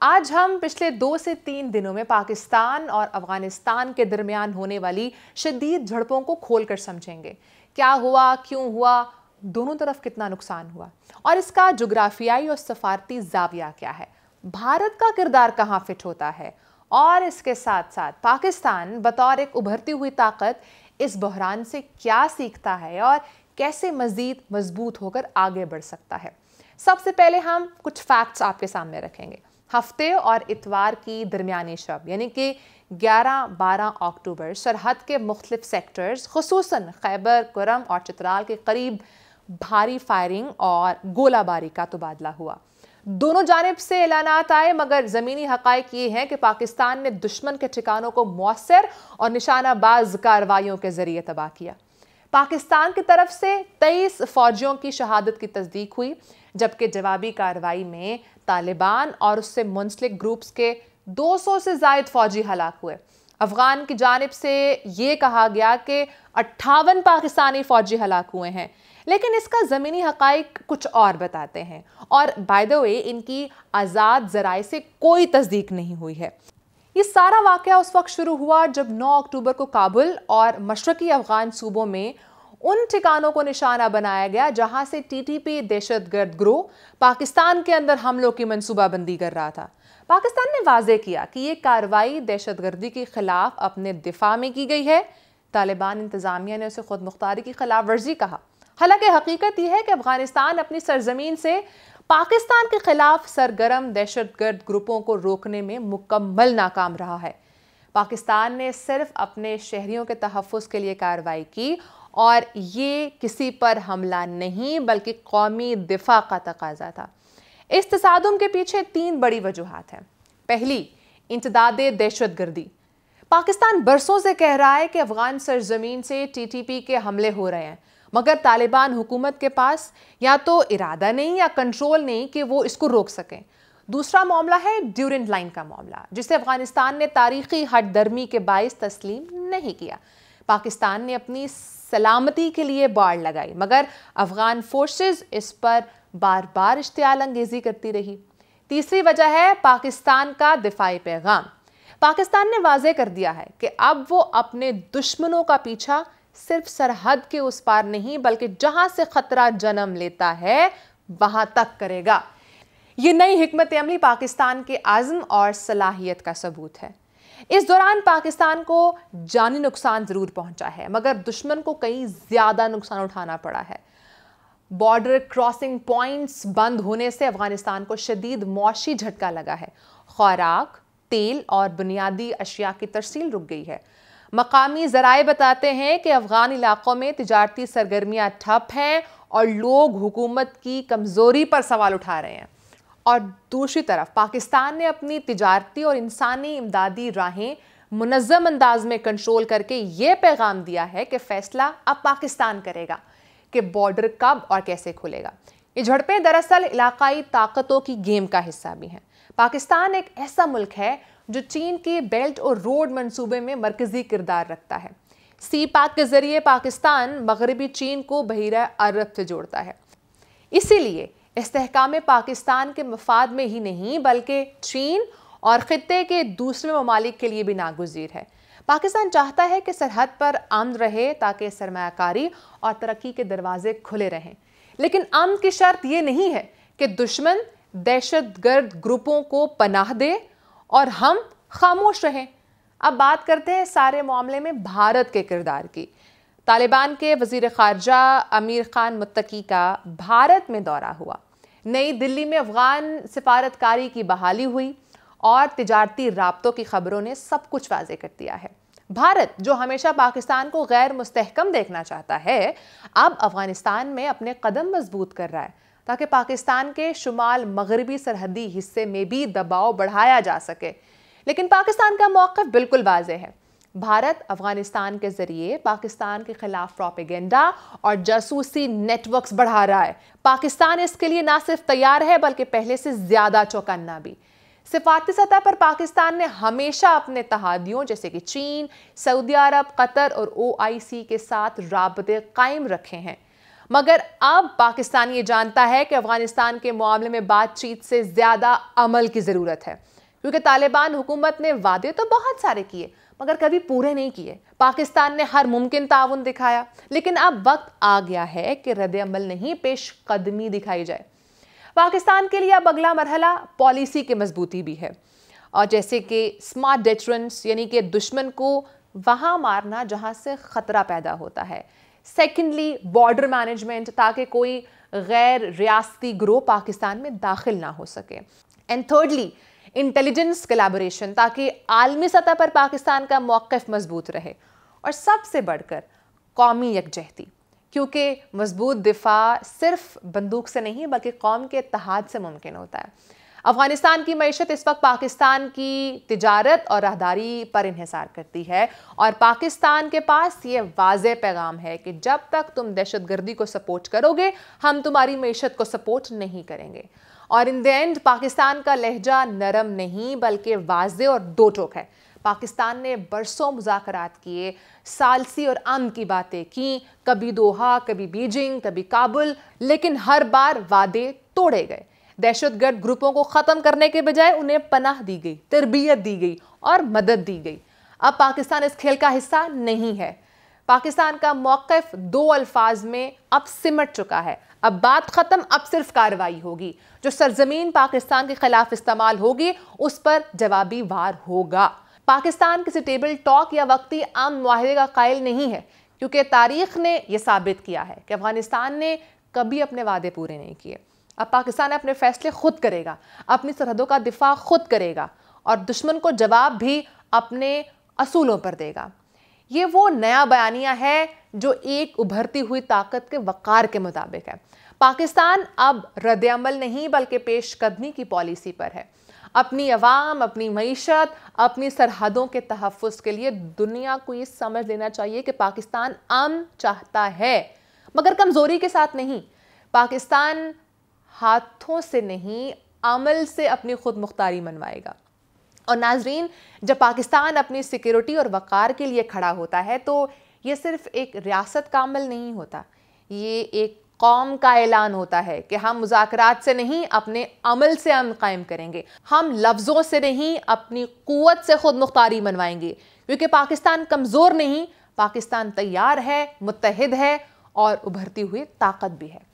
आज हम पिछले 2 से 3 दिनों में पाकिस्तान और अफगानिस्तान के दरमियान होने वाली शदीद झड़पों को खोलकर समझेंगे। क्या हुआ, क्यों हुआ, दोनों तरफ कितना नुकसान हुआ और इसका जुग्राफियाई और सफारती जाविया क्या है, भारत का किरदार कहाँ फिट होता है और इसके साथ साथ पाकिस्तान बतौर एक उभरती हुई ताकत इस बहरान से क्या सीखता है और कैसे मजीद मजबूत होकर आगे बढ़ सकता है। सबसे पहले हम कुछ फैक्ट्स आपके सामने रखेंगे। हफ्ते और इतवार की दरमियानी शब यानी कि 11-12 अक्टूबर सरहद के मुख्तलिफ सेक्टर्स खुसूसन खैबर कुरम और चित्राल के करीब भारी फायरिंग और गोलाबारी का तबादला हुआ। दोनों जानिब से ऐलानात आए मगर ज़मीनी हक़ाइक़ ये हैं कि पाकिस्तान ने दुश्मन के ठिकानों को मौसर और निशानाबाज कार्रवाइयों के जरिए तबाह किया। पाकिस्तान की तरफ से 23 फौजियों की शहादत की तस्दीक हुई, जबकि जवाबी कार्रवाई में तालिबान और उससे मुंसलिक ग्रुप्स के 200 से ज़ायद फौजी हलाक हुए। अफगान की जानिब से ये कहा गया कि 58 पाकिस्तानी फौजी हलाक हुए हैं, लेकिन इसका ज़मीनी हक़ाइक़ कुछ और बताते हैं और बाय द वे इनकी आज़ाद ज़राए से कोई तस्दीक नहीं हुई है। ये सारा वाक़या उस वक्त शुरू हुआ जब 9 अक्टूबर को काबुल और मशरक़ी अफ़गान सूबों में उन ठिकानों को निशाना बनाया गया जहां से टीटीपी दहशतगर्द गिरोह पाकिस्तान के अंदर हमलों की मनसूबाबंदी कर रहा था। पाकिस्तान ने वाज़े किया कि ये कार्रवाई दहशतगर्दी के खिलाफ अपने दिफा में की गई है। तालिबान इंतज़ामिया ने उसे खुद मुख्तारी की खिलाफ वर्जी कहा। हालांकि हकीकत यह है कि अफगानिस्तान अपनी सरजमीन से पाकिस्तान के खिलाफ सरगर्म दहशतगर्द ग्रुपों को रोकने में मुकम्मल नाकाम रहा है। पाकिस्तान ने सिर्फ अपने शहरियों के तहफ़्फ़ुज़ के लिए कार्रवाई की और ये किसी पर हमला नहीं बल्कि कौमी दिफा का तकाजा था। इस तसादुम के पीछे 3 बड़ी वजूहात हैं। पहली, इंतदादे दहशतगर्दी। पाकिस्तान बरसों से कह रहा है कि अफगान सरजमीन से टीटीपी के हमले हो रहे हैं, मगर तालिबान हुकूमत के पास या तो इरादा नहीं या कंट्रोल नहीं कि वो इसको रोक सकें। दूसरा मामला है ड्यूरेंट लाइन का मामला, जिसे अफगानिस्तान ने तारीखी हट दर्मी के बाइस तस्लीम नहीं किया। पाकिस्तान ने अपनी सलामती के लिए बाड़ लगाई मगर अफगान फोर्सेस इस पर बार बार इश्तियाल अंगेजी करती रही। तीसरी वजह है पाकिस्तान का दिफाई पैगाम। पाकिस्तान ने वाज़े कर दिया है कि अब वो अपने दुश्मनों का पीछा सिर्फ सरहद के उस पार नहीं बल्कि जहां से खतरा जन्म लेता है वहां तक करेगा। ये नई हिकमत अमली पाकिस्तान के आज़म और सलाहियत का सबूत है। इस दौरान पाकिस्तान को जानी नुकसान जरूर पहुंचा है मगर दुश्मन को कहीं ज्यादा नुकसान उठाना पड़ा है। बॉर्डर क्रॉसिंग पॉइंट्स बंद होने से अफगानिस्तान को शदीद मौशी झटका लगा है। खुराक, तेल और बुनियादी अशिया की तरसील रुक गई है। मकामी ज़राए बताते हैं कि अफगान इलाकों में तिजारती सरगर्मियां ठप हैं और लोग हुकूमत की कमज़ोरी पर सवाल उठा रहे हैं। और दूसरी तरफ पाकिस्तान ने अपनी तिजारती और इंसानी इमदादी राहें मुनज़्ज़म अंदाज में कंट्रोल करके ये पैगाम दिया है कि फैसला अब पाकिस्तान करेगा कि बॉर्डर कब और कैसे खुलेगा। ये झड़पें दरअसल इलाकाई ताकतों की गेम का हिस्सा भी हैं। पाकिस्तान एक ऐसा मुल्क है जो चीन के बेल्ट और रोड मंसूबे में मरकजी किरदार रखता है। सी पैक के जरिए पाकिस्तान मगरबी चीन को बहीरा अरब से जोड़ता है। इसीलिए इस्तेहकाम पाकिस्तान के मफाद में ही नहीं बल्कि चीन और खित्ते के दूसरे ममालिक के लिए भी नागुज़ीर है। पाकिस्तान चाहता है कि सरहद पर अमन रहे ताकि सरमायाकारी और तरक्की के दरवाजे खुले रहें, लेकिन अमन की शर्त यह नहीं है कि दुश्मन दहशतगर्द ग्रुपों को पनाह दे और हम खामोश रहें। अब बात करते हैं सारे मामले में भारत के किरदार की। तालिबान के वज़ीर ख़ारजा अमीर ख़ान मुत्तकी का भारत में दौरा हुआ। नई दिल्ली में अफ़गान सिफारतकारी की बहाली हुई और तिजारती राब्तों की खबरों ने सब कुछ वाज़े कर दिया है। भारत, जो हमेशा पाकिस्तान को गैर मुस्तहकम देखना चाहता है, अब अफ़गानिस्तान में अपने कदम मजबूत कर रहा है ताकि पाकिस्तान के शुमाल मगरबी सरहदी हिस्से में भी दबाव बढ़ाया जा सके। लेकिन पाकिस्तान का मौक़िफ़ बिल्कुल वाज़ेह है। भारत अफगानिस्तान के जरिए पाकिस्तान के खिलाफ प्रोपेगेंडा और जासूसी नेटवर्क्स बढ़ा रहा है। पाकिस्तान इसके लिए ना सिर्फ तैयार है बल्कि पहले से ज्यादा चौकन्ना भी। सिफारती सतह पर पाकिस्तान ने हमेशा अपने तहादियों जैसे कि चीन, सऊदी अरब, कतर और OIC के साथ राबते कायम रखे हैं। मगर अब पाकिस्तान ये जानता है कि अफगानिस्तान के मामले में बातचीत से ज़्यादा अमल की ज़रूरत है, क्योंकि तालिबान हुकूमत ने वादे तो बहुत सारे किए मगर कभी पूरे नहीं किए। पाकिस्तान ने हर मुमकिन ताउन दिखाया, लेकिन अब वक्त आ गया है कि रद्द-ए-अमल नहीं, पेश कदमी दिखाई जाए। पाकिस्तान के लिए अब अगला मरहला पॉलिसी की मजबूती भी है, और जैसे कि स्मार्ट डेटरेंस, यानी कि दुश्मन को वहाँ मारना जहाँ से ख़तरा पैदा होता है। सेकेंडली, बॉर्डर मैनेजमेंट, ताकि कोई गैर रियासती ग्रोह पाकिस्तान में दाखिल ना हो सके। एंड थर्डली, इंटेलिजेंस कोलैबोरेशन, ताकि आलमी सतह पर पाकिस्तान का मौक़िफ़ मजबूत रहे। और सबसे बढ़कर कौमी यकजहती, क्योंकि मजबूत दिफा सिर्फ बंदूक से नहीं बल्कि कौम के इत्तेहाद से मुमकिन होता है। अफगानिस्तान की मईशत इस वक्त पाकिस्तान की तिजारत और राहदारी पर इन्हिसार करती है, और पाकिस्तान के पास ये वाज़ेह पैगाम है कि जब तक तुम दहशतगर्दी को सपोर्ट करोगे, हम तुम्हारी मईशत को सपोर्ट नहीं करेंगे। और इन द एंड पाकिस्तान का लहजा नरम नहीं बल्कि वाज़ेह और दो टोक है। पाकिस्तान ने बरसों मुज़ाकरात किए, सालसी और अमन की बातें की, कभी दोहा, कभी बीजिंग, कभी काबुल, लेकिन हर बार वादे तोड़े गए। दहशतगर्द ग्रुपों को ख़त्म करने के बजाय उन्हें पनाह दी गई, तरबियत दी गई और मदद दी गई। अब पाकिस्तान इस खेल का हिस्सा नहीं है। पाकिस्तान का मौक़िफ़ दो अल्फाज में अब सिमट चुका है। अब बात ख़त्म, अब सिर्फ कार्रवाई होगी। जो सरजमीन पाकिस्तान के खिलाफ इस्तेमाल होगी उस पर जवाबी वार होगा। पाकिस्तान किसी टेबल टॉक या वक्ती अमन मुआहदे का कायल नहीं है, क्योंकि तारीख ने यह साबित किया है कि अफगानिस्तान ने कभी अपने वादे पूरे नहीं किए। अब पाकिस्तान अपने फैसले खुद करेगा, अपनी सरहदों का दिफा खुद करेगा और दुश्मन को जवाब भी अपने असूलों पर देगा। ये वो नया बयानिया है जो एक उभरती हुई ताकत के वक़ार के मुताबिक है। पाकिस्तान अब रद्द-ए-अमल नहीं बल्कि पेशकदमी की पॉलिसी पर है। अपनी अवाम, अपनी मईशत, अपनी सरहदों के तहफ़्फ़ुज़ के लिए दुनिया को ये समझ लेना चाहिए कि पाकिस्तान अमन चाहता है, मगर कमज़ोरी के साथ नहीं। पाकिस्तान हाथों से नहीं, अमल से अपनी खुद मुख्तारी मनवाएगा। और नाजरीन, जब पाकिस्तान अपनी सिक्योरिटी और वक़ार के लिए खड़ा होता है तो ये सिर्फ एक रियासत का अमल नहीं होता, ये एक कौम का ऐलान होता है कि हम मुज़ाकरात से नहीं अपने अमल से अमन कायम करेंगे। हम लफ्ज़ों से नहीं अपनी क़ुव्वत से खुद मुख्तारी मनवाएंगे, क्योंकि पाकिस्तान कमज़ोर नहीं, पाकिस्तान तैयार है, मुत्तहिद है और उभरती हुई ताकत भी है।